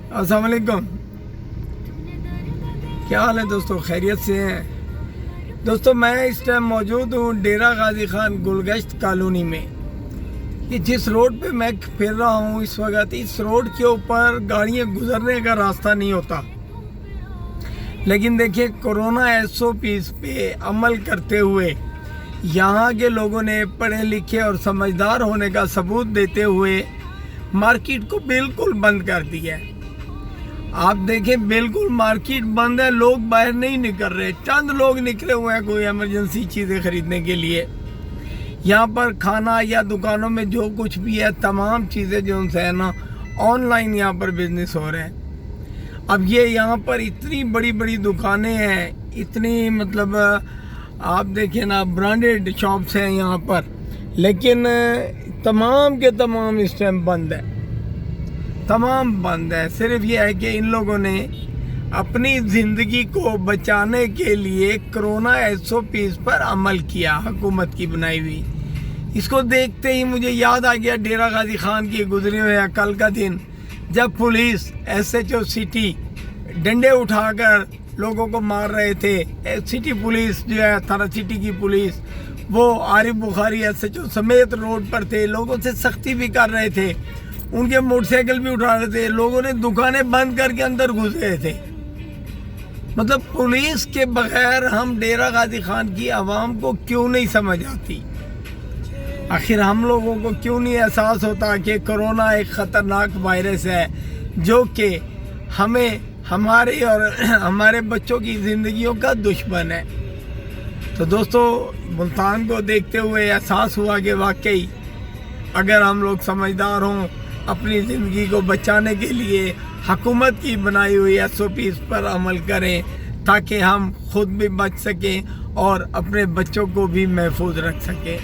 السلام علیکم، کیا حال ہے دوستو؟ خیریت سے ہیں دوستو؟ میں اس ٹائم موجود ہوں ڈیرہ غازی خان گلگشت کالونی میں۔ یہ جس روڈ پہ میں پھر رہا ہوں اس وقت، اس روڈ کے اوپر گاڑیاں گزرنے کا راستہ نہیں ہوتا، لیکن دیکھیں کورونا SOPs پہ عمل کرتے ہوئے یہاں کے لوگوں نے پڑھے لکھے اور سمجھدار ہونے کا ثبوت دیتے ہوئے مارکیٹ کو بالکل بند کر دیا ہے۔ آپ دیکھیں بالکل مارکیٹ بند ہے، لوگ باہر نہیں نکل رہے، چند لوگ نکلے ہوئے ہیں کوئی ایمرجنسی چیزیں خریدنے کے لیے۔ یہاں پر کھانا یا دکانوں میں جو کچھ بھی ہے تمام چیزیں جو ان سے ہے نا آن لائن یہاں پر بزنس ہو رہے ہیں۔ اب یہ یہاں پر اتنی بڑی بڑی دکانیں ہیں، اتنی مطلب آپ دیکھیں نا برانڈیڈ شاپس ہیں یہاں پر، لیکن تمام کے تمام اس ٹائم بند ہے، تمام بند ہے۔ صرف یہ ہے کہ ان لوگوں نے اپنی زندگی کو بچانے کے لیے کرونا SOPs پر عمل کیا، حکومت کی بنائی ہوئی۔ اس کو دیکھتے ہی مجھے یاد آ گیا ڈیرہ غازی خان کی گزرے ہوئے کل کا دن، جب پولیس SHO سٹی ڈنڈے اٹھا کر لوگوں کو مار رہے تھے۔ سٹی پولیس جو ہے تھانہ سٹی کی پولیس، وہ عارف بخاری SHO سمیت روڈ پر تھے، لوگوں سے سختی بھی کر رہے تھے، ان کے موٹر سائیکل بھی اٹھا رہے تھے، لوگوں نے دکانیں بند کر کے اندر گھس گئے تھے۔ مطلب پولیس کے بغیر ہم ڈیرہ غازی خان کی عوام کو کیوں نہیں سمجھ آتی؟ آخر ہم لوگوں کو کیوں نہیں احساس ہوتا کہ کرونا ایک خطرناک وائرس ہے جو کہ ہمیں، ہمارے اور ہمارے بچوں کی زندگیوں کا دشمن ہے؟ تو دوستو ملتان کو دیکھتے ہوئے احساس ہوا کہ واقعی اگر ہم لوگ سمجھدار ہوں، اپنی زندگی کو بچانے کے لیے حکومت کی بنائی ہوئی SOPs پر عمل کریں تاکہ ہم خود بھی بچ سکیں اور اپنے بچوں کو بھی محفوظ رکھ سکیں۔